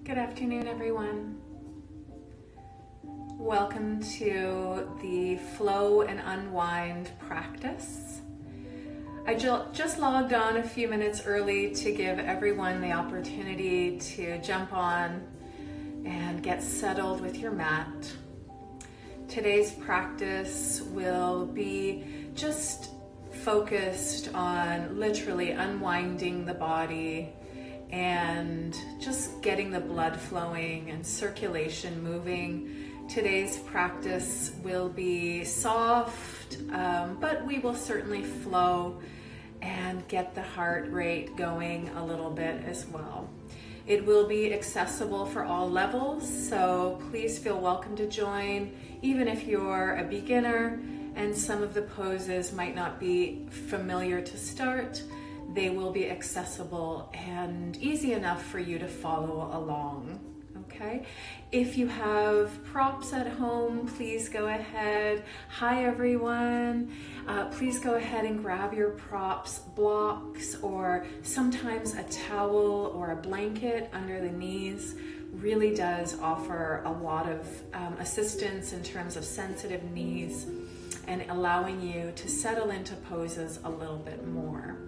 Good afternoon, everyone. Welcome to the Flow and Unwind practice. I just logged on a few minutes early to give everyone the opportunity to jump on and get settled with your mat. Today's practice will be just focused on literally unwinding the body and just getting the blood flowing and circulation moving. Today's practice will be soft, but we will certainly flow and get the heart rate going a little bit as well. It will be accessible for all levels, so please feel welcome to join, even if you're a beginner and some of the poses might not be familiar to start. They will be accessible and easy enough for you to follow along, okay? If you have props at home, please go ahead. Hi, everyone. Please go ahead and grab your props, blocks, or sometimes a towel or a blanket under the knees. Really does offer a lot of assistance in terms of sensitive knees and allowing you to settle into poses a little bit more.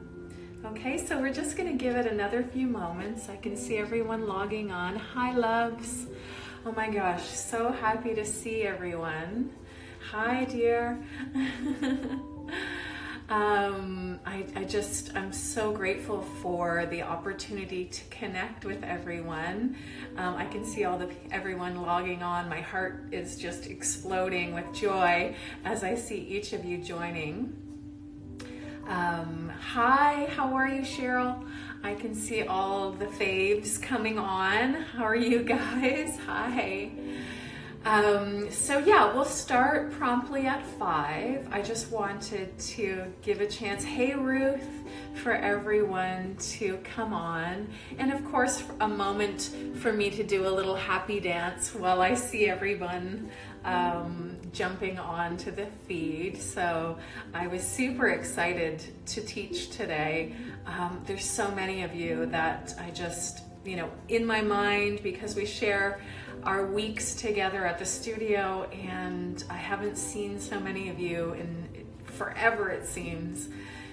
Okay, so we're just going to give it another few moments. I can see everyone logging on. Hi, loves. Oh my gosh, so happy to see everyone. Hi, dear. I'm so grateful for the opportunity to connect with everyone. I can see everyone logging on. My heart is just exploding with joy as I see each of you joining. Hi, how are you, Cheryl? I can see all the faves coming on. How are you guys? Hi. So yeah, we'll start promptly at 5. I just wanted to give a chance, hey Ruth, for everyone to come on. And of course, a moment for me to do a little happy dance while I see everyone jumping on to the feed. So I was super excited to teach today. There's so many of you that I just, in my mind, because we share our weeks together at the studio, and I haven't seen so many of you in forever, it seems.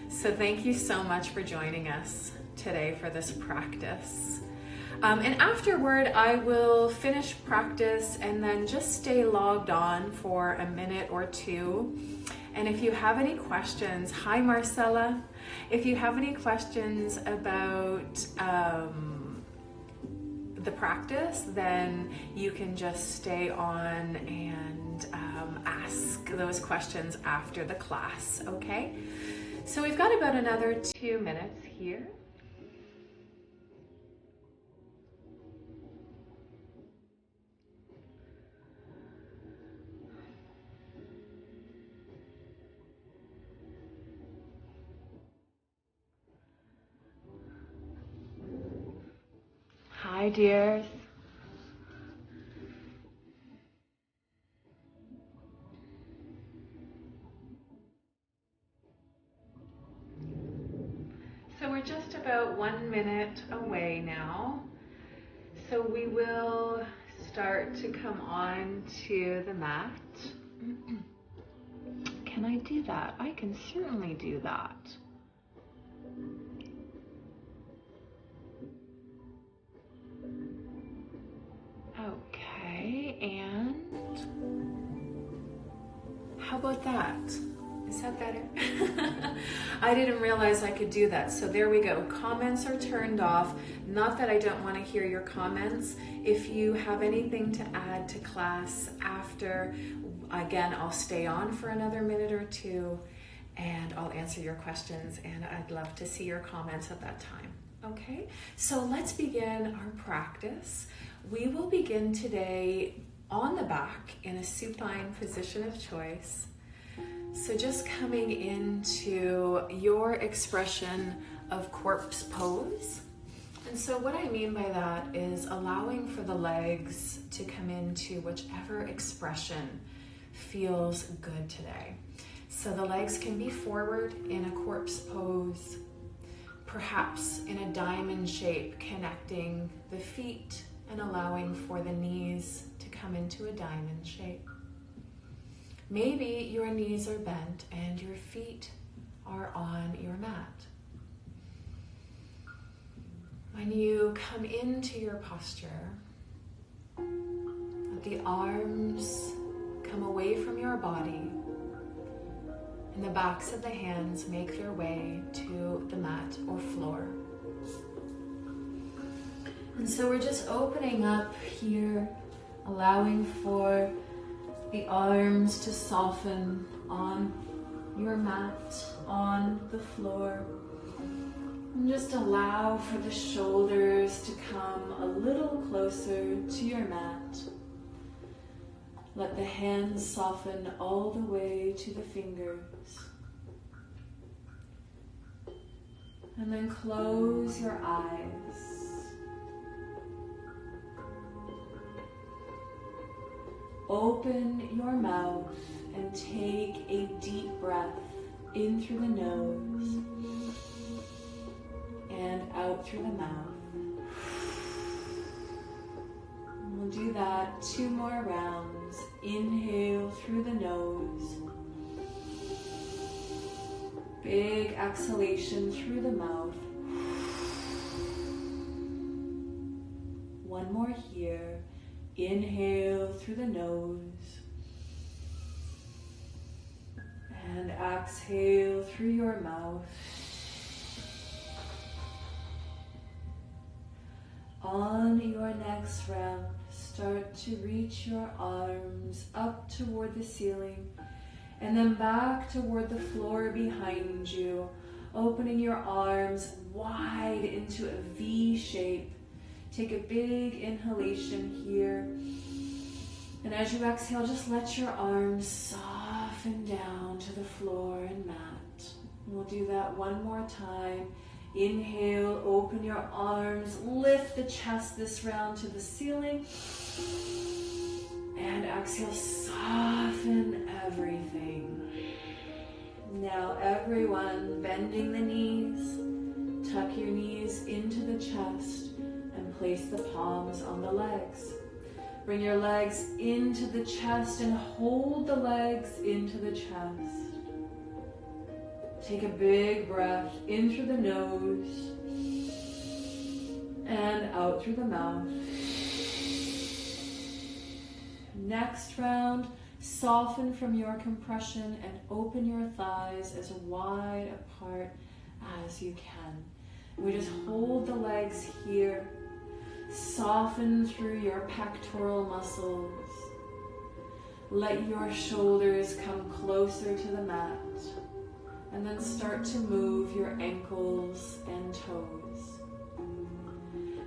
So thank you so much for joining us today for this practice. And afterward, I will finish practice and then just stay logged on for a minute or two. And if you have any questions, hi Marcella, if you have any questions about the practice, then you can just stay on and ask those questions after the class, okay? So we've got about another 2 minutes here. Hi, dears. So we're just about 1 minute away now. So we will start to come on to the mat. Can I do that? I can certainly do that. Okay, and how about that? Is that better? I didn't realize I could do that. So there we go. Comments are turned off. Not that I don't want to hear your comments. If you have anything to add to class after, again, I'll stay on for another minute or two and I'll answer your questions, and I'd love to see your comments at that time. Okay, so let's begin our practice. We will begin today on the back in a supine position of choice. So just coming into your expression of corpse pose. And so what I mean by that is allowing for the legs to come into whichever expression feels good today. So the legs can be forward in a corpse pose, perhaps in a diamond shape, connecting the feet and allowing for the knees to come into a diamond shape. Maybe your knees are bent and your feet are on your mat. When you come into your posture, let the arms come away from your body and the backs of the hands make their way to the mat or floor. And so we're just opening up here, allowing for the arms to soften on your mat, on the floor. And just allow for the shoulders to come a little closer to your mat. Let the hands soften all the way to the fingers. And then close your eyes. Open your mouth and take a deep breath in through the nose and out through the mouth. We'll do that 2 more rounds. Inhale through the nose. Big exhalation through the mouth. 1 more here. Inhale through the nose. And exhale through your mouth. On your next round, start to reach your arms up toward the ceiling and then back toward the floor behind you, opening your arms wide into a V shape. Take a big inhalation here. And as you exhale, just let your arms soften down to the floor and mat. We'll do that 1 more time. Inhale, open your arms, lift the chest this round to the ceiling. And exhale, soften everything. Now everyone, bending the knees, tuck your knees into the chest and place the palms on the legs. Bring your legs into the chest and hold the legs into the chest. Take a big breath in through the nose and out through the mouth. Next round, soften from your compression and open your thighs as wide apart as you can. We just hold the legs here. Soften through your pectoral muscles. Let your shoulders come closer to the mat. And then start to move your ankles and toes.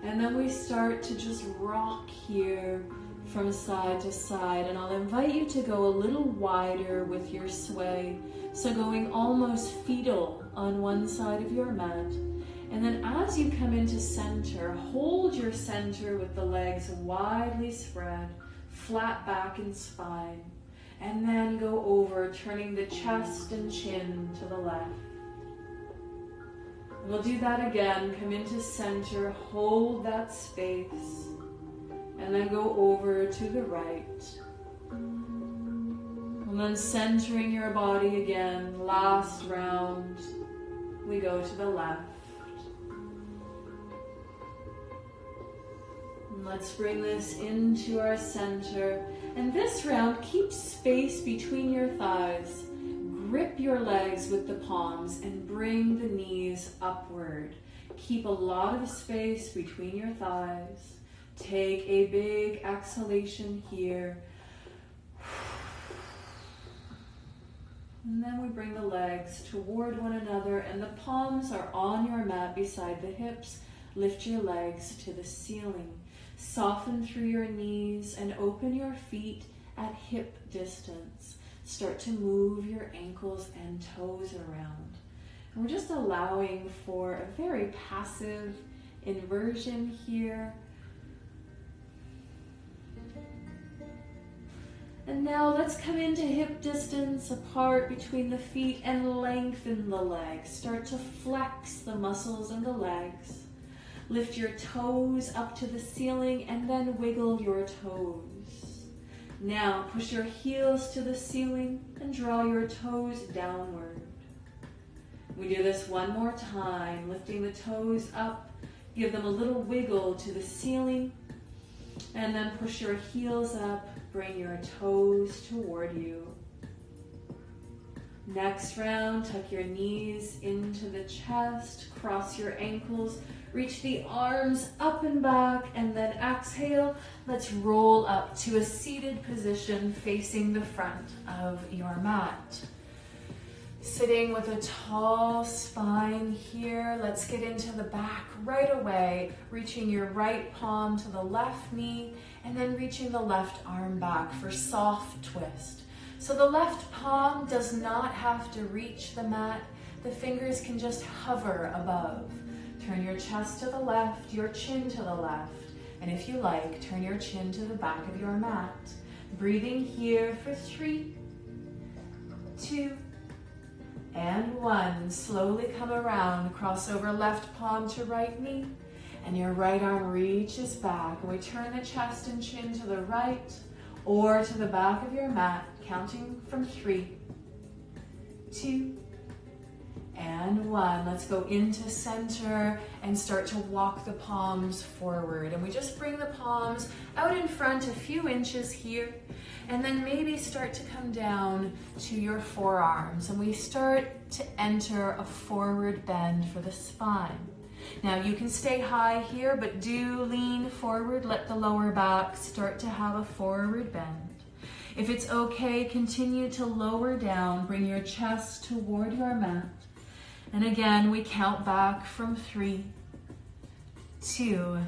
And then we start to just rock here from side to side. And I'll invite you to go a little wider with your sway. So going almost fetal on one side of your mat. And then as you come into center, hold your center with the legs widely spread, flat back and spine. And then go over, turning the chest and chin to the left. We'll do that again. Come into center, hold that space, and then go over to the right. And then centering your body again, last round, we go to the left. And let's bring this into our center. And this round, keep space between your thighs. Grip your legs with the palms and bring the knees upward. Keep a lot of space between your thighs. Take a big exhalation here. And then we bring the legs toward one another and the palms are on your mat beside the hips. Lift your legs to the ceiling. Soften through your knees and open your feet at hip distance. Start to move your ankles and toes around. And we're just allowing for a very passive inversion here. And now let's come into hip distance apart between the feet and lengthen the legs. Start to flex the muscles in the legs. Lift your toes up to the ceiling and then wiggle your toes. Now push your heels to the ceiling and draw your toes downward. We do this one more time, lifting the toes up, give them a little wiggle to the ceiling, and then push your heels up, bring your toes toward you. Next round, tuck your knees into the chest, cross your ankles, reach the arms up and back, and then exhale. Let's roll up to a seated position facing the front of your mat. Sitting with a tall spine here, let's get into the back right away, reaching your right palm to the left knee, and then reaching the left arm back for soft twist. So the left palm does not have to reach the mat. The fingers can just hover above. Turn your chest to the left, your chin to the left, and if you like, turn your chin to the back of your mat. Breathing here for 3, 2, and 1. Slowly come around, cross over left palm to right knee, and your right arm reaches back. And we turn the chest and chin to the right or to the back of your mat, counting from 3, 2, and 1. Let's go into center and start to walk the palms forward. And we just bring the palms out in front a few inches here, and then maybe start to come down to your forearms. And we start to enter a forward bend for the spine. Now you can stay high here, but do lean forward. Let the lower back start to have a forward bend. If it's okay, continue to lower down. Bring your chest toward your mat. And again, we count back from 3, 2,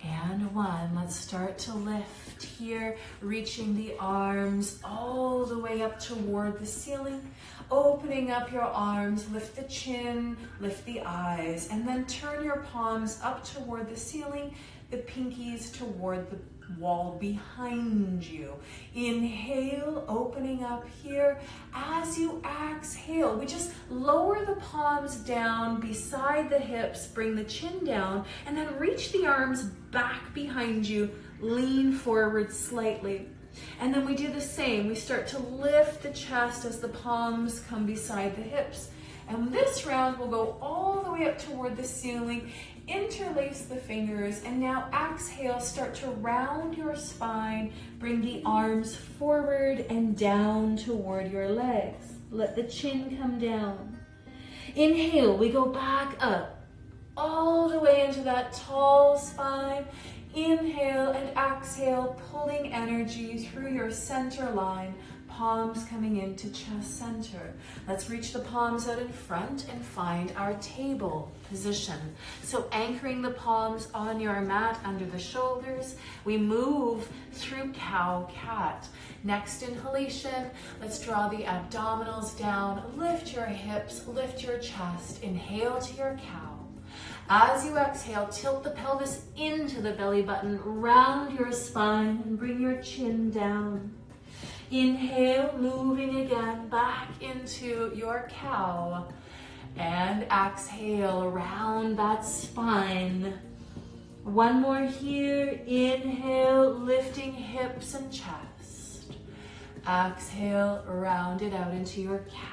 and 1. Let's start to lift here, reaching the arms all the way up toward the ceiling. Opening up your arms, lift the chin, lift the eyes, and then turn your palms up toward the ceiling, the pinkies toward the wall behind you. Inhale, opening up here. As you exhale, we just lower the palms down beside the hips, bring the chin down, and then reach the arms back behind you. Lean forward slightly. And then we do the same. We start to lift the chest as the palms come beside the hips. And this round will go all the way up toward the ceiling. Interlace the fingers, and now exhale, start to round your spine. Bring the arms forward and down toward your legs. Let the chin come down. Inhale, we go back up, all the way into that tall spine. Inhale and exhale, pulling energy through your center line. Palms coming into chest center. Let's reach the palms out in front and find our table position. So anchoring the palms on your mat under the shoulders, we move through cow-cat. Next inhalation, let's draw the abdominals down, lift your hips, lift your chest, inhale to your cow. As you exhale, tilt the pelvis into the belly button, round your spine, and bring your chin down. Inhale, moving again back into your cow. And exhale, around that spine. One more here. Inhale, lifting hips and chest. Exhale, round it out into your cat.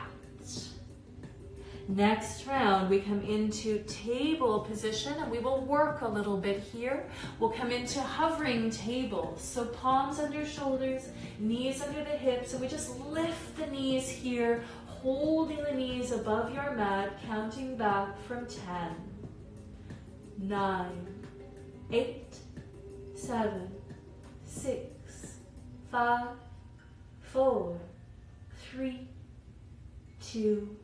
Next round, we come into table position, and we will work a little bit here. We'll come into hovering table. So palms under shoulders, knees under the hips, and we just lift the knees here, holding the knees above your mat, counting back from 10, 9, 8, 7, 6, 5, 4, 3, 2,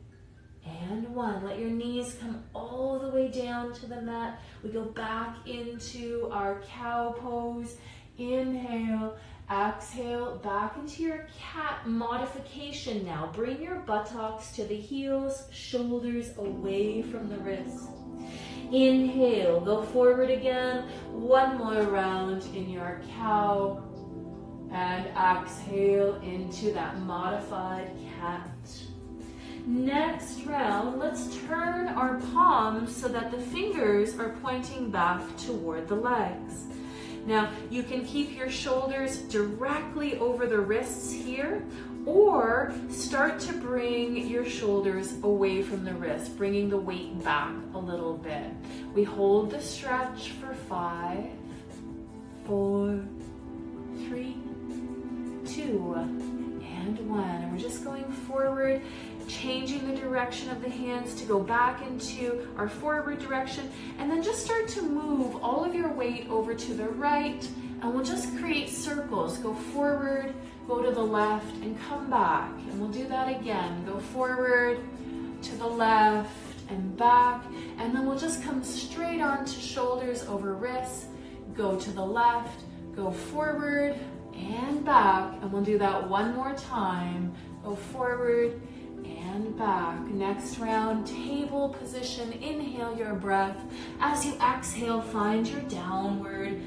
and 1. Let your knees come all the way down to the mat. We go back into our cow pose. Inhale, exhale, back into your cat modification now. Bring your buttocks to the heels, shoulders away from the wrist. Inhale, go forward again. One more round in your cow. And exhale into that modified cat. Next round, let's turn our palms so that the fingers are pointing back toward the legs. Now, you can keep your shoulders directly over the wrists here, or start to bring your shoulders away from the wrist, bringing the weight back a little bit. We hold the stretch for 5, 4, 3, 2, and 1. And we're just going forward, changing the direction of the hands to go back into our forward direction, and then just start to move all of your weight over to the right, and we'll just create circles. Go forward, go to the left, and come back. And we'll do that again. Go forward, to the left, and back, and then we'll just come straight on to shoulders over wrists, go to the left, go forward, and back, and we'll do that one more time. Go forward, and back. Next round, table position. Inhale your breath. As you exhale, find your downward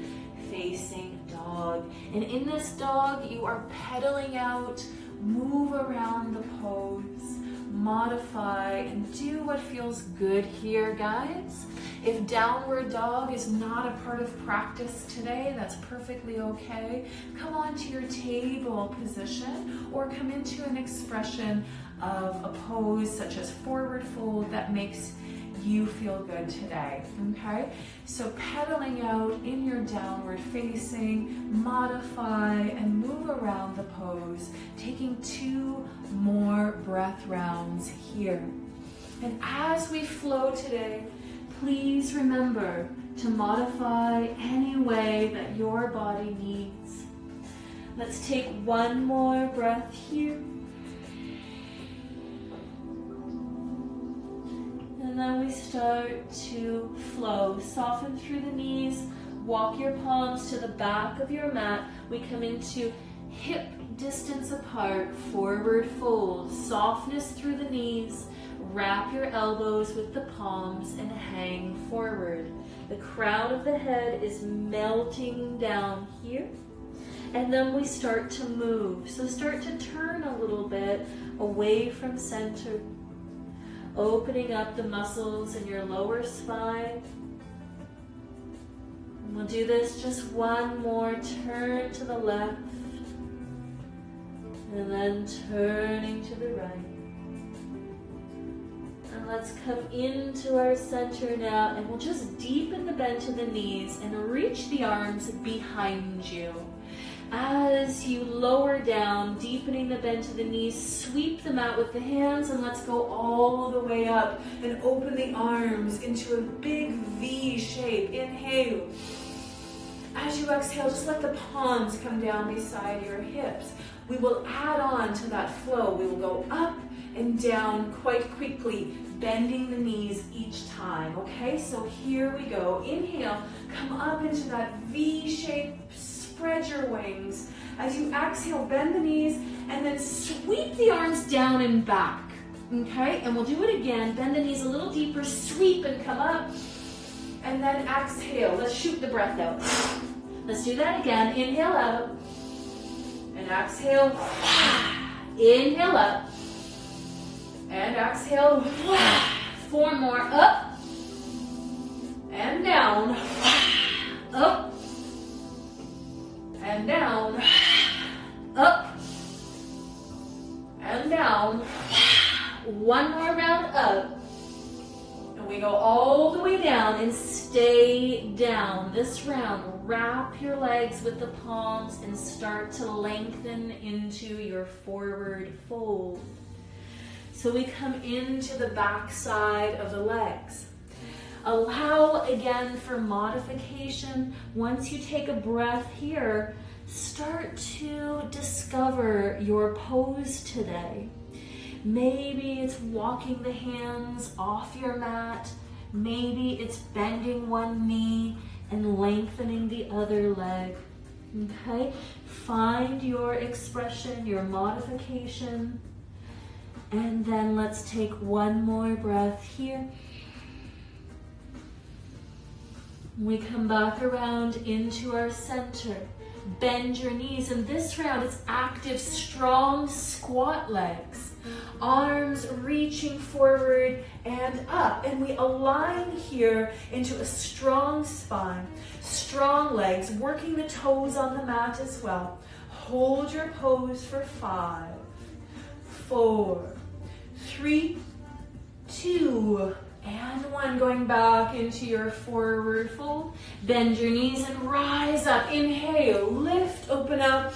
facing dog. And in this dog, you are pedaling out, move around the pose, modify, and do what feels good here, guys. If downward dog is not a part of practice today, that's perfectly okay. Come onto your table position or come into an expression of a pose such as forward fold that makes you feel good today, okay? So pedaling out in your downward facing, modify and move around the pose, taking 2 more breath rounds here. And as we flow today, please remember to modify any way that your body needs. Let's take 1 more breath here. And then we start to flow. Soften through the knees. Walk your palms to the back of your mat. We come into hip distance apart, forward fold. Softness through the knees. Wrap your elbows with the palms and hang forward. The crown of the head is melting down here. And then we start to move. So start to turn a little bit away from center. Opening up the muscles in your lower spine. And we'll do this just 1 more. Turn to the left. And then turning to the right. And let's come into our center now. And we'll just deepen the bend to the knees and reach the arms behind you. As you lower down, deepening the bend to the knees, sweep them out with the hands, and let's go all the way up and open the arms into a big V shape. Inhale. As you exhale, just let the palms come down beside your hips. We will add on to that flow. We will go up and down quite quickly, bending the knees each time, okay? So here we go. Inhale, come up into that V shape. Spread your wings. As you exhale, bend the knees and then sweep the arms down and back. Okay, and we'll do it again. Bend the knees a little deeper, sweep and come up. And then exhale. Let's shoot the breath out. Let's do that again. Inhale out. And exhale. Inhale up. And exhale. 4 more. Up. And down. Up. And down, up, and down. 1 more round up. And we go all the way down and stay down. This round, wrap your legs with the palms and start to lengthen into your forward fold. So we come into the back side of the legs. Allow again for modification. Once you take a breath here, start to discover your pose today. Maybe it's walking the hands off your mat. Maybe it's bending one knee and lengthening the other leg. Okay? Find your expression, your modification. And then let's take 1 more breath here. We come back around into our center. Bend your knees. And this round, it's active, strong squat legs. arms reaching forward and up. And we align here into a strong spine, strong legs, working the toes on the mat as well. Hold your pose for 5, 4, 3, 2, and 1. Going back into your forward fold. Bend your knees and rise up. Inhale, lift, open up.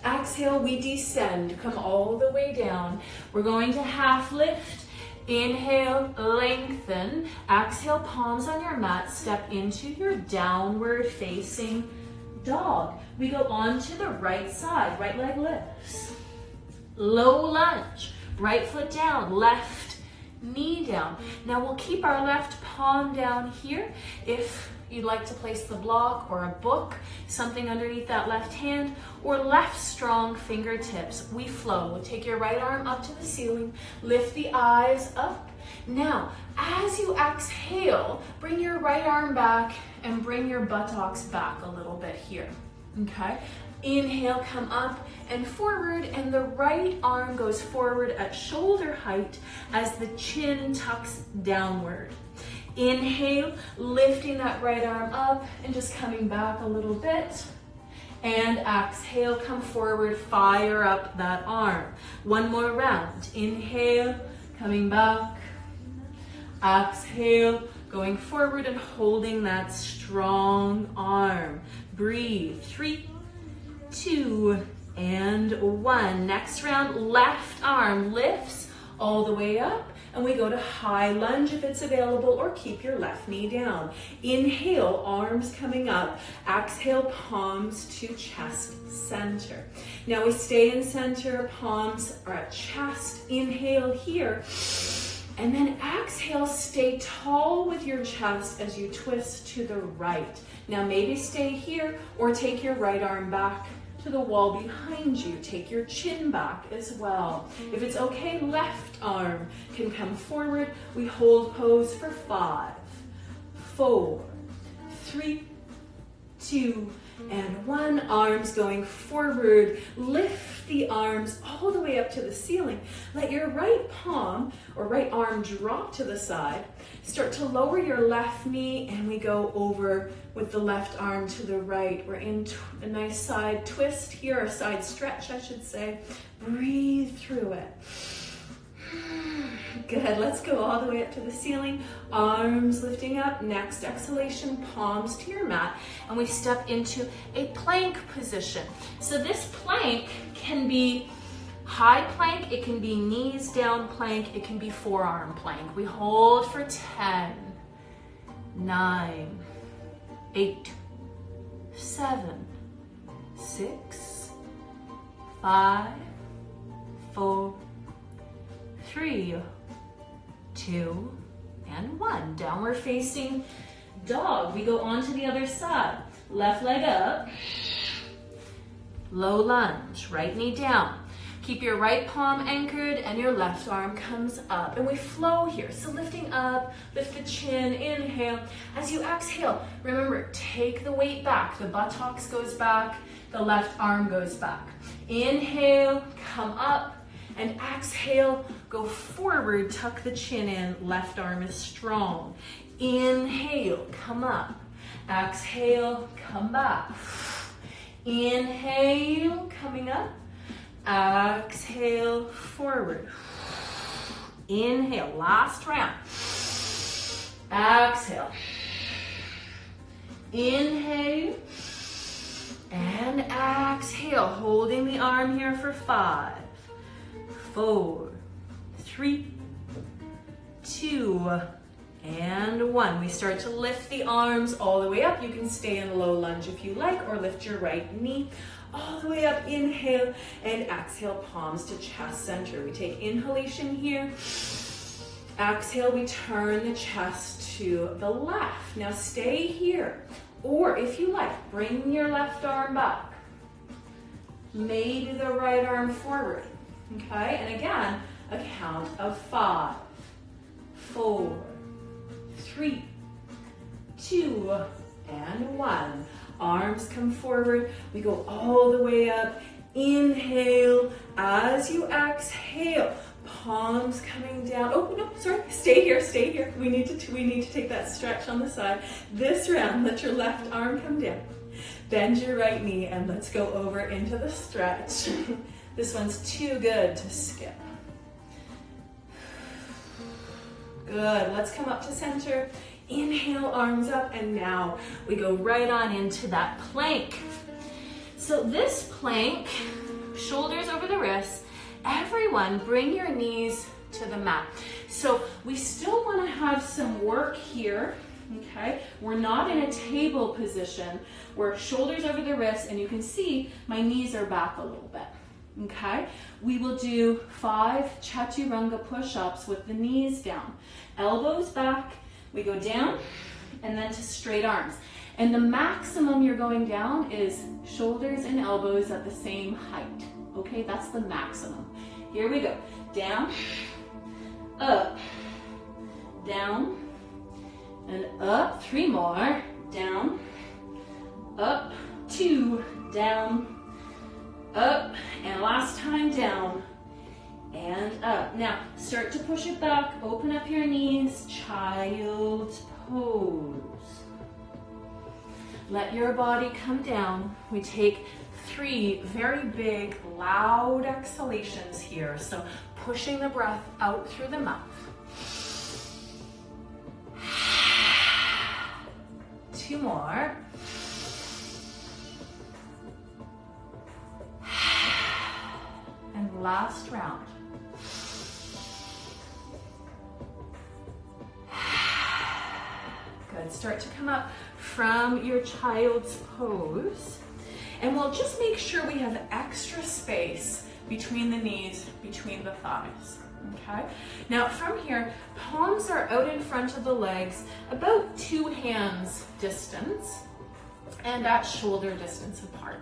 Exhale, we descend. Come all the way down. We're going to half lift. Inhale, lengthen. Exhale, palms on your mat. Step into your downward facing dog. We go on to the right side. Right leg lifts. Low lunge. Right foot down. Left knee down. Now we'll keep our left palm down here. If you'd like to place the block or a book, something underneath that left hand, or left strong fingertips. We flow. We'll take your right arm up to the ceiling, lift the eyes up. Now, as you exhale, bring your right arm back and bring your buttocks back a little bit here, okay? Inhale, come up and forward, and the right arm goes forward at shoulder height as the chin tucks downward. Inhale, lifting that right arm up and just coming back a little bit. And exhale, come forward, fire up that arm. One more round. Inhale, coming back. Exhale, going forward and holding that strong arm. Breathe. 3, 2, and 1. Next round, left arm lifts all the way up, and we go to high lunge if it's available, or keep your left knee down. Inhale, arms coming up. Exhale, palms to chest center. Now we stay in center, palms are at chest. Inhale here, and then exhale, stay tall with your chest as you twist to the right. Now maybe stay here, or take your right arm back to the wall behind you. Take your chin back as well. If it's okay, left arm can come forward. We hold pose for 5, 4, 3, 2, and 1. Arms going forward. Lift the arms all the way up to the ceiling. Let your right palm or right arm drop to the side. Start to lower your left knee, and we go over with the left arm to the right. We're in a nice side twist here, or side stretch, I should say. Breathe through it. Good, let's go all the way up to the ceiling. Arms lifting up. Next exhalation, palms to your mat, and we step into a plank position. So this plank can be high plank, it can be knees down plank, it can be forearm plank. We hold for 10, 9, 8, 7, 6, 5, 4, 3, 2, and 1. Downward facing dog. We go on to the other side. Left leg up. Low lunge. Right knee down. Keep your right palm anchored and your left arm comes up. And we flow here. So lifting up, lift the chin, inhale. As you exhale, remember, take the weight back. The buttocks goes back, the left arm goes back. Inhale, come up. And exhale, go forward, tuck the chin in, left arm is strong. Inhale, come up. Exhale, come back. Inhale, coming up. Exhale, forward. Inhale, last round. Exhale. Inhale. And exhale, holding the arm here for 5, 4, 3, 2, and 1. We start to lift the arms all the way up. You can stay in low lunge if you like, or lift your right knee all the way up. Inhale and exhale, palms to chest center. We take inhalation here. Exhale, we turn the chest to the left. Now stay here, or if you like, bring your left arm back. Maybe the right arm forward. Okay, and again, a count of 5, 4, 3, 2, and 1. Arms come forward. We go all the way up. Inhale. As you exhale, palms coming down. Oh, no, sorry, stay here, stay here. We need to take that stretch on the side. This round, let your left arm come down. Bend your right knee and let's go over into the stretch. This one's too good to skip. Good, let's come up to center. Inhale, arms up, and now we go right on into that plank. So this plank, shoulders over the wrists, everyone bring your knees to the mat. So we still want to have some work here, okay? We're not in a table position. We're shoulders over the wrists, and you can see my knees are back a little bit, okay? We will do 5 chaturanga push-ups with the knees down. Elbows back, we go down, and then to straight arms. And the maximum you're going down is shoulders and elbows at the same height. Okay, that's the maximum. Here we go. Down, up, down, and up. 3 more. Down, up, 2, down, up, and last time down, and up. Now, start to push it back. Open up your knees. Child's pose. Let your body come down. We take 3 very big, loud exhalations here. So pushing the breath out through the mouth. 2 more. And last round. Good. Start to come up from your child's pose. And we'll just make sure we have extra space between the knees, between the thighs. Okay? Now from here, palms are out in front of the legs, about 2 hands distance, and at shoulder distance apart.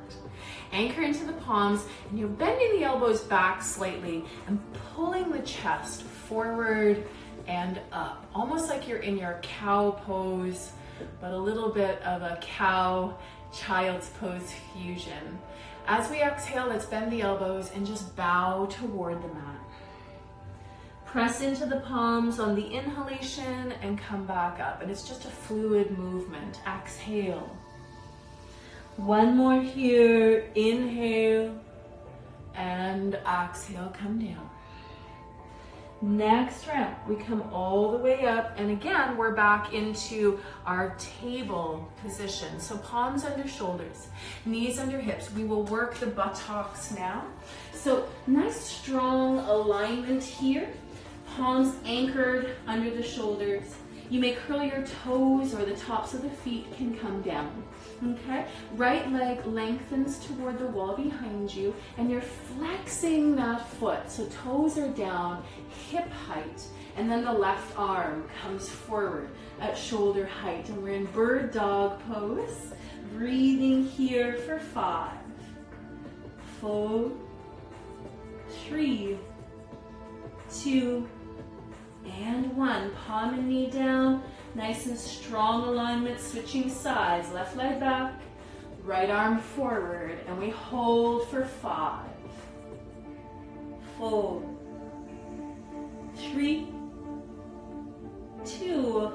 Anchor into the palms, and you're bending the elbows back slightly and pulling the chest forward and up, almost like you're in your cow pose, but a little bit of a cow child's pose fusion. As we exhale, let's bend the elbows and just bow toward the mat. Press into the palms on the inhalation and come back up. And it's just a fluid movement. Exhale. 1 more here. Inhale and exhale, come down. Next round, we come all the way up, and again, we're back into our table position. So palms under shoulders, knees under hips. We will work the buttocks now. So nice strong alignment here. Palms anchored under the shoulders. You may curl your toes, or the tops of the feet can come down. Okay, right leg lengthens toward the wall behind you, and you're flexing that foot. So toes are down, hip height, and then the left arm comes forward at shoulder height. And we're in bird dog pose. Breathing here for 5, 4, 3, 2, and 1. Palm and knee down. Nice and strong alignment, switching sides. Left leg back, right arm forward, and we hold for 5, 4, 3, 2,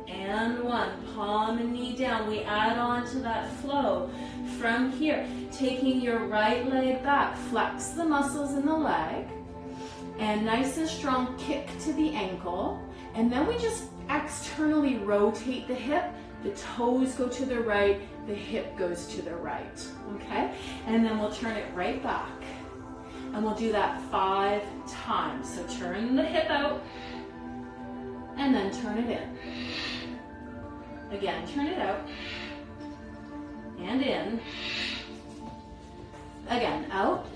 and 1. Palm and knee down. We add on to that flow. From here, taking your right leg back, flex the muscles in the leg, and nice and strong kick to the ankle. And then we just externally rotate the hip. The toes go to the right, the hip goes to the right, okay? And then we'll turn it right back. And we'll do that 5 times. So turn the hip out, and then turn it in. Again, turn it out, and in. Again, out,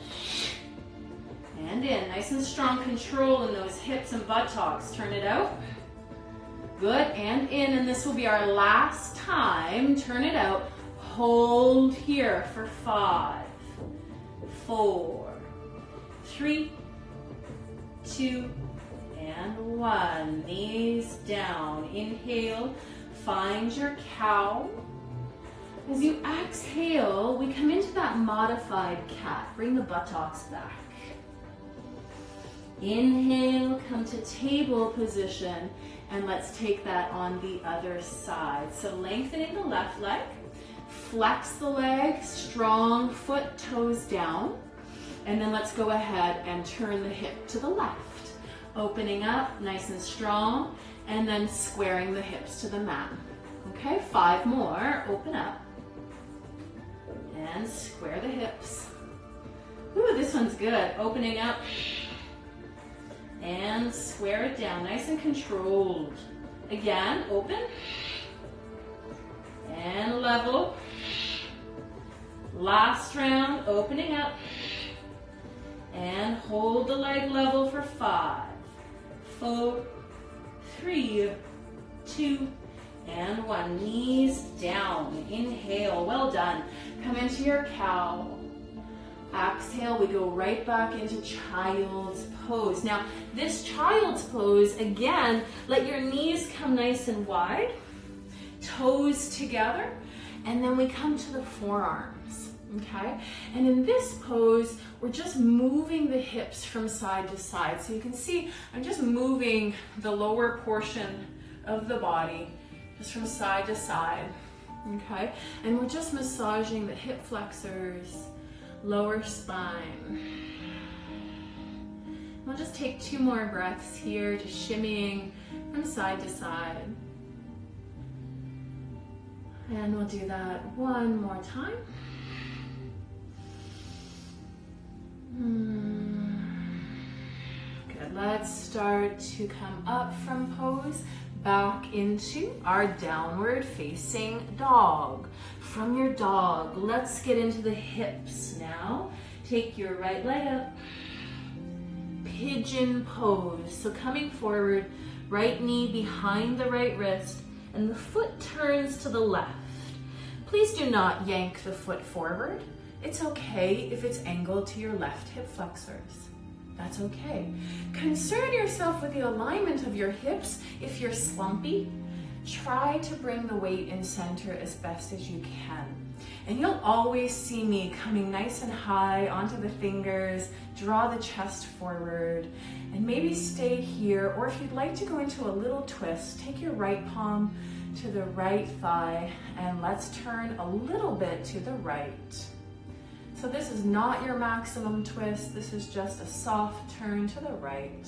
and in. Nice and strong control in those hips and buttocks. Turn it out. Good, and in, and this will be our last time. Turn it out. Hold here for 5, 4, 3, 2, and 1. Knees down. Inhale, find your cow. As you exhale, we come into that modified cat. Bring the buttocks back. Inhale, come to table position, and let's take that on the other side. So lengthening the left leg, flex the leg, strong foot, toes down, and then let's go ahead and turn the hip to the left. Opening up, nice and strong, and then squaring the hips to the mat. Okay, 5 more, open up, and square the hips. Ooh, this one's good. Opening up, and square it down, nice and controlled. Again, open, and level. Last round, opening up, and hold the leg level for 5, 4, 3, 2, and 1. Knees down. Inhale. Well done. Come into your cow. Exhale. We go right back into child's pose. Now, this child's pose, again, let your knees come nice and wide, toes together, and then we come to the forearms. Okay? And in this pose, we're just moving the hips from side to side. So you can see I'm just moving the lower portion of the body just from side to side. Okay? And we're just massaging the hip flexors, lower spine. We'll just take 2 more breaths here, just shimmying from side to side. And we'll do that 1 more time. Good. Let's start to come up from pose back into our downward facing dog. From your dog, let's get into the hips now. Take your right leg up. Pigeon pose. So coming forward, right knee behind the right wrist, and the foot turns to the left. Please do not yank the foot forward. It's okay if it's angled to your left hip flexors. That's okay. Concern yourself with the alignment of your hips. If you're slumpy, try to bring the weight in center as best as you can. And you'll always see me coming nice and high onto the fingers, draw the chest forward, and maybe stay here. Or if you'd like to go into a little twist, take your right palm to the right thigh, and let's turn a little bit to the right. So this is not your maximum twist. This is just a soft turn to the right.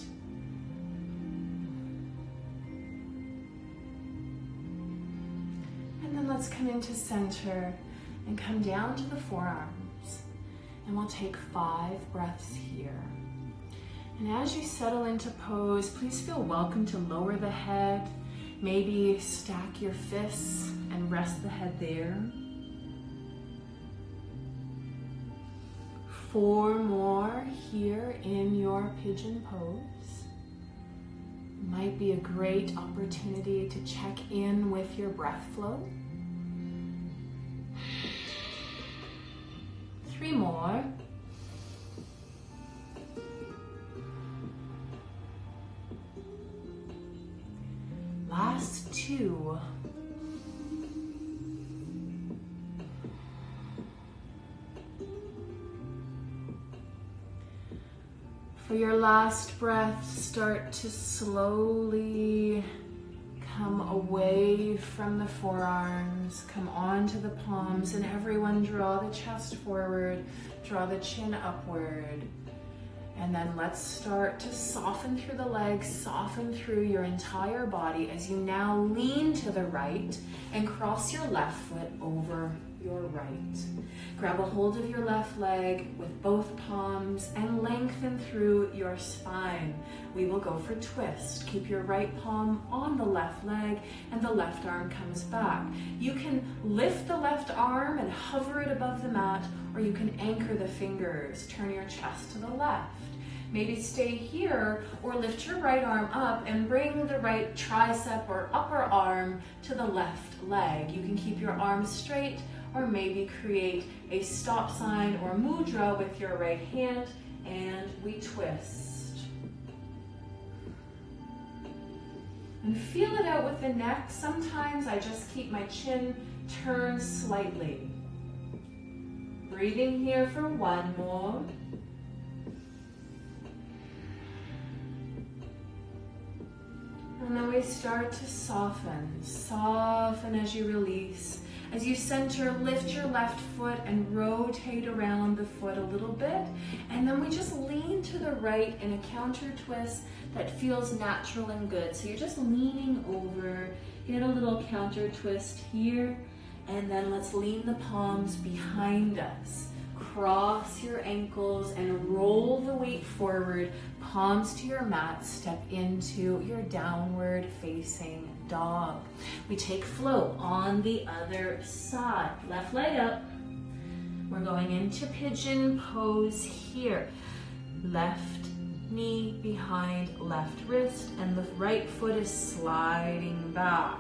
And then let's come into center and come down to the forearms. And we'll take 5 breaths here. And as you settle into pose, please feel welcome to lower the head. Maybe stack your fists and rest the head there. 4 more here in your pigeon pose. Might be a great opportunity to check in with your breath flow. 3 more. Last 2. For your last breath, start to slowly come away from the forearms, come onto the palms, and everyone draw the chest forward, draw the chin upward. And then let's start to soften through the legs, soften through your entire body as you now lean to the right and cross your left foot over your right. Grab a hold of your left leg with both palms and lengthen through your spine. We will go for twist. Keep your right palm on the left leg and the left arm comes back. You can lift the left arm and hover it above the mat, or you can anchor the fingers. Turn your chest to the left. Maybe stay here or lift your right arm up and bring the right tricep or upper arm to the left leg. You can keep your arms straight or maybe create a stop sign or mudra with your right hand, and we twist. And feel it out with the neck. Sometimes I just keep my chin turned slightly. Breathing here for 1 more. And then we start to soften. Soften as you release. As you center, lift your left foot and rotate around the foot a little bit. And then we just lean to the right in a counter twist that feels natural and good. So you're just leaning over, get a little counter twist here, and then let's lean the palms behind us. Cross your ankles and roll the weight forward, palms to your mat, step into your downward facing dog. We take flow on the other side. Left leg up. We're going into pigeon pose here. Left knee behind left wrist, and the right foot is sliding back.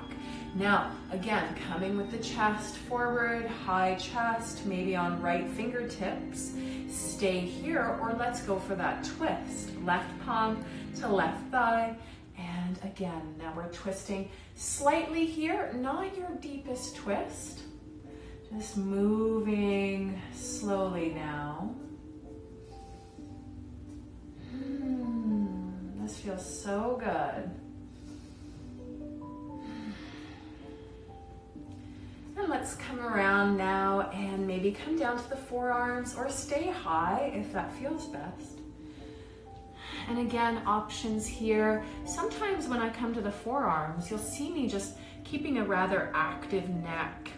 Now, again, coming with the chest forward, high chest, maybe on right fingertips. Stay here, or let's go for that twist. Left palm to left thigh. And again, now we're twisting slightly here, not your deepest twist. Just moving slowly now. This feels so good. And let's come around now and maybe come down to the forearms or stay high if that feels best. And again, options here. Sometimes when I come to the forearms, you'll see me just keeping a rather active neck,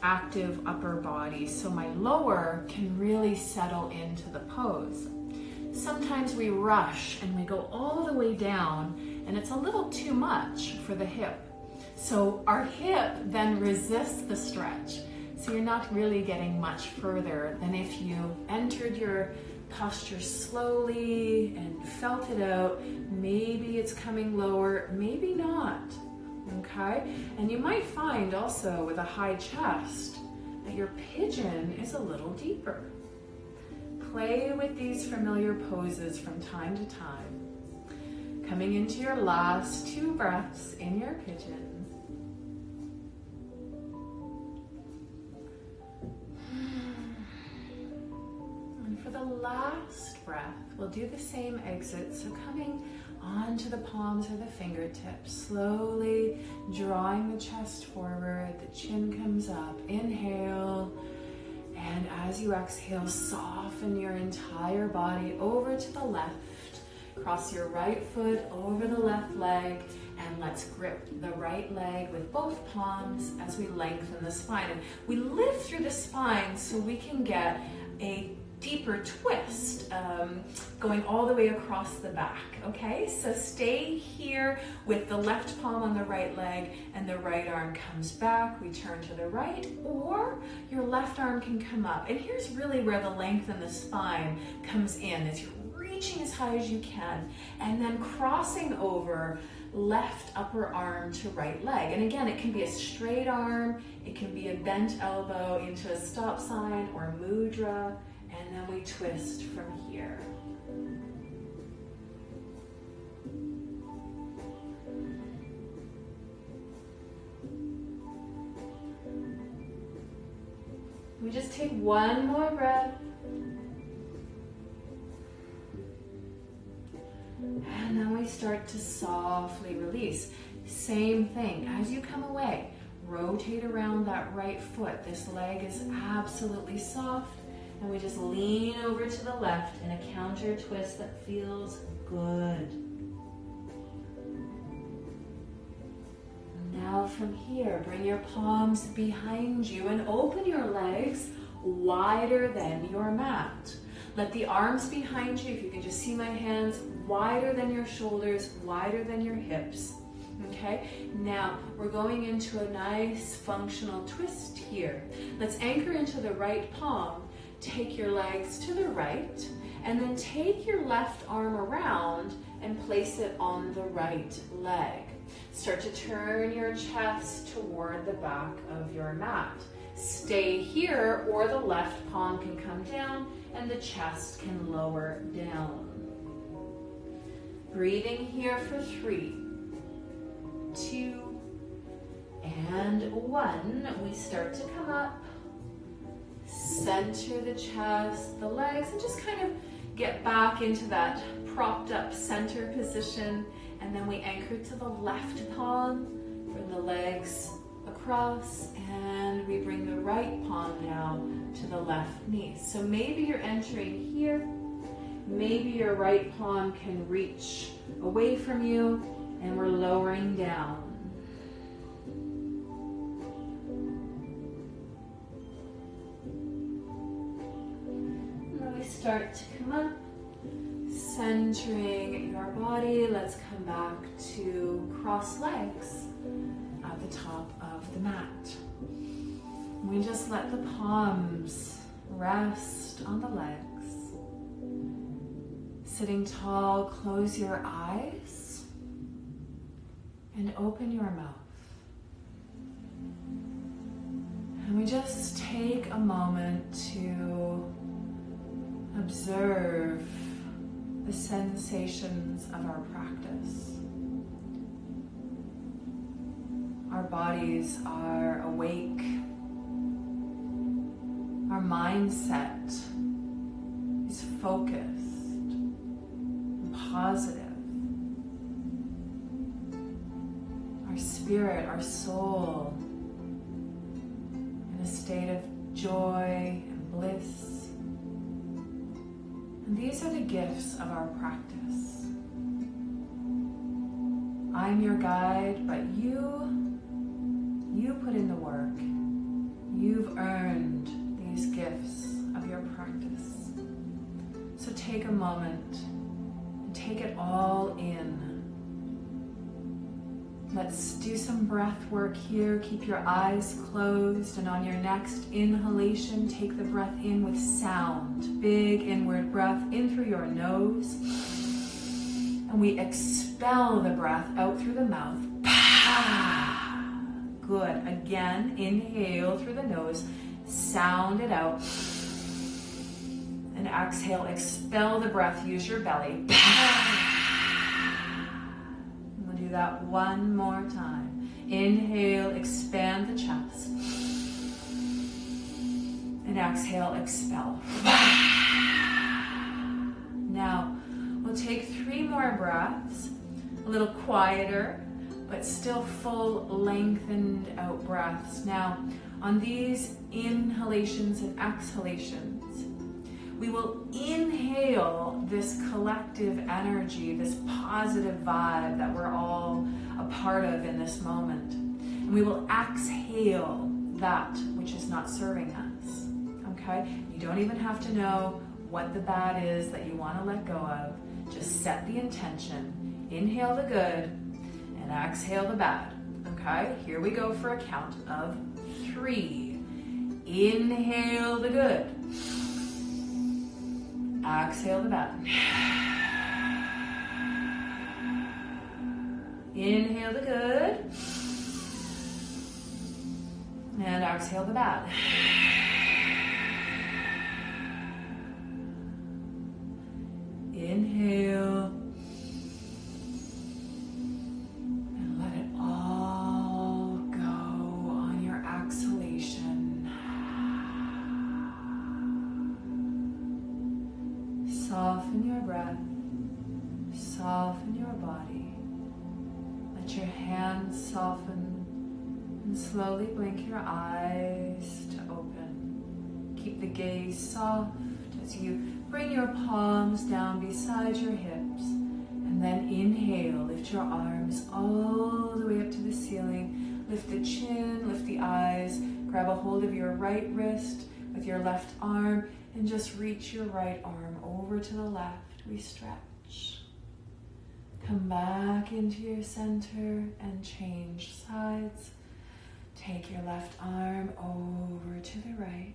active upper body, so my lower can really settle into the pose. Sometimes we rush and we go all the way down, and it's a little too much for the hip. So our hip then resists the stretch. So you're not really getting much further than if you entered your posture slowly and felt it out. Maybe it's coming lower, maybe not, okay? And you might find also with a high chest that your pigeon is a little deeper. Play with these familiar poses from time to time. Coming into your last 2 breaths in your pigeon. For the last breath, we'll do the same exit. So coming onto the palms or the fingertips, slowly drawing the chest forward, the chin comes up. Inhale, and as you exhale, soften your entire body over to the left. Cross your right foot over the left leg, and let's grip the right leg with both palms as we lengthen the spine. And we lift through the spine so we can get a deeper twist, going all the way across the back, okay? So stay here with the left palm on the right leg and the right arm comes back. We turn to the right, or your left arm can come up. And here's really where the length in the spine comes in, as you're reaching as high as you can, and then crossing over left upper arm to right leg. And again, it can be a straight arm, it can be a bent elbow into a stop sign or mudra. And then we twist from here. We just take one more breath. And then we start to softly release. Same thing, as you come away, rotate around that right foot. This leg is absolutely soft. And we just lean over to the left in a counter twist that feels good. Now from here, bring your palms behind you and open your legs wider than your mat. Let the arms behind you, if you can just see my hands, wider than your shoulders, wider than your hips. Okay, now we're going into a nice functional twist here. Let's anchor into the right palm. Take your legs to the right, and then take your left arm around and place it on the right leg. Start to turn your chest toward the back of your mat. Stay here, or the left palm can come down and the chest can lower down. Breathing here for 3, 2, and 1. We start to come up. Center the chest, the legs, and just kind of get back into that propped up center position. And then we anchor to the left palm, bring the legs across, and we bring the right palm now to the left knee. So maybe you're entering here, maybe your right palm can reach away from you, and we're lowering down. And then we start to come up, centering your body. Let's come back to cross legs at the top of the mat. We just let the palms rest on the legs. Sitting tall, close your eyes and open your mouth. And we just take a moment to observe the sensations of our practice. Our bodies are awake. Our mindset is focused and positive. Our spirit, our soul, in a state of joy and bliss. And these are the gifts of our practice. I'm your guide, but you put in the work. You've earned these gifts of your practice. So take a moment and take it all in. Let's do some breath work here. Keep your eyes closed, and on your next inhalation, take the breath in with sound. Big inward breath in through your nose. And we expel the breath out through the mouth. Good. Again, inhale through the nose. Sound it out. And exhale, expel the breath. Use your belly. We'll do that one more time. Inhale, expand the chest. And exhale, expel. Now, we'll take 3 more breaths, a little quieter, but still full lengthened out breaths. Now, on these inhalations and exhalations, we will inhale this collective energy, this positive vibe that we're all a part of in this moment. And we will exhale that which is not serving us, okay? You don't even have to know what the bad is that you want to let go of. Just set the intention. Inhale the good and exhale the bad, okay? Here we go for a count of 3. Inhale the good. Exhale the bad. Inhale the good. And exhale the bad. Inhale. And let it all go on your exhalation. Soften your breath. Soften your body. Let your hands soften. And slowly blink your eyes to open. Keep the gaze soft as you bring your palms down beside your hips. And then inhale, lift your arms all the way up to the ceiling. Lift the chin, lift the eyes. Grab a hold of your right wrist with your left arm and just reach your right arm over to the left. We stretch. Come back into your center and change sides. Take your left arm over to the right.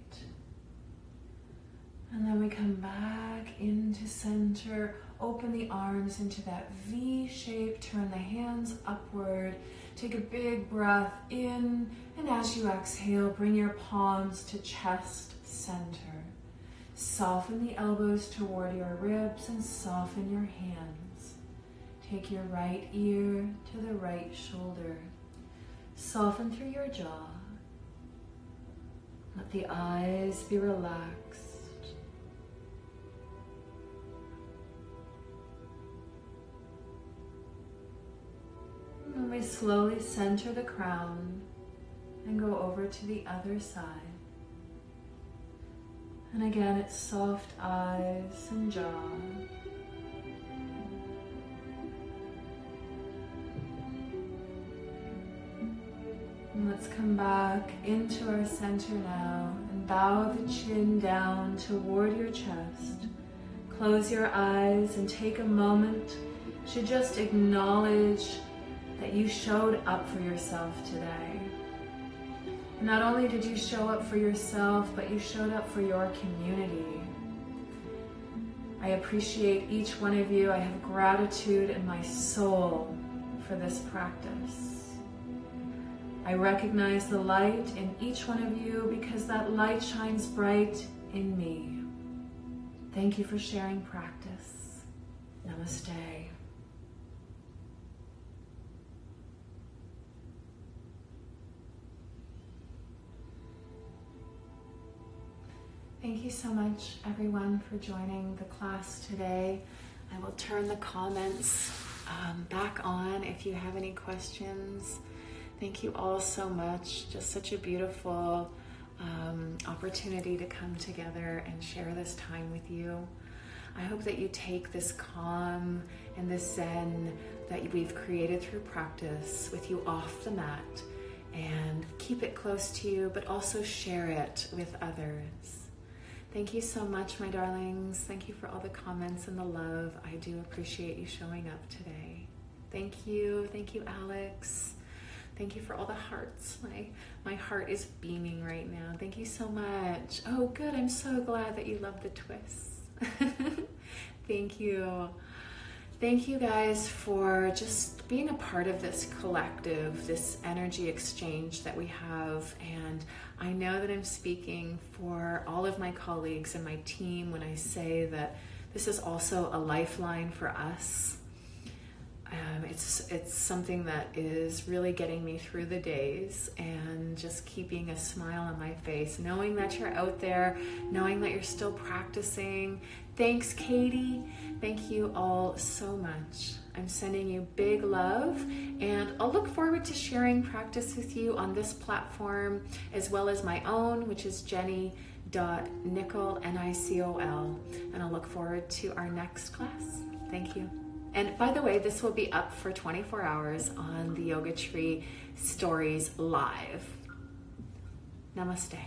And then we come back into center. Open the arms into that V shape. Turn the hands upward. Take a big breath in. And as you exhale, bring your palms to chest center. Soften the elbows toward your ribs and soften your hands. Take your right ear to the right shoulder. Soften through your jaw. Let the eyes be relaxed. we slowly center the crown and go over to the other side. And again, it's soft eyes and jaw. And let's come back into our center now and bow the chin down toward your chest. Close your eyes and take a moment to just acknowledge that you showed up for yourself today. And not only did you show up for yourself, but you showed up for your community. I appreciate each one of you. I have gratitude in my soul for this practice. I recognize the light in each one of you because that light shines bright in me. Thank you for sharing practice. Namaste. Thank you so much, everyone, for joining the class today. I will turn the comments back on if you have any questions. Thank you all so much. Just such a beautiful opportunity to come together and share this time with you. I hope that you take this calm and this zen that we've created through practice with you off the mat and keep it close to you, but also share it with others. Thank you so much, my darlings. Thank you for all the comments and the love. I do appreciate you showing up today. Thank you. Thank you, Alex. Thank you for all the hearts. My heart is beaming right now. Thank you so much. Oh, good. I'm so glad that you love the twists. Thank you. Thank you guys for just being a part of this collective, this energy exchange that we have. And I know that I'm speaking for all of my colleagues and my team when I say that this is also a lifeline for us. It's something that is really getting me through the days and just keeping a smile on my face, knowing that you're out there, knowing that you're still practicing. Thanks, Katie. Thank you all so much. I'm sending you big love, and I'll look forward to sharing practice with you on this platform as well as my own, which is jenny.nicol, Nicol, and I'll look forward to our next class. Thank you. And by the way, this will be up for 24 hours on the Yoga Tree Stories Live. Namaste.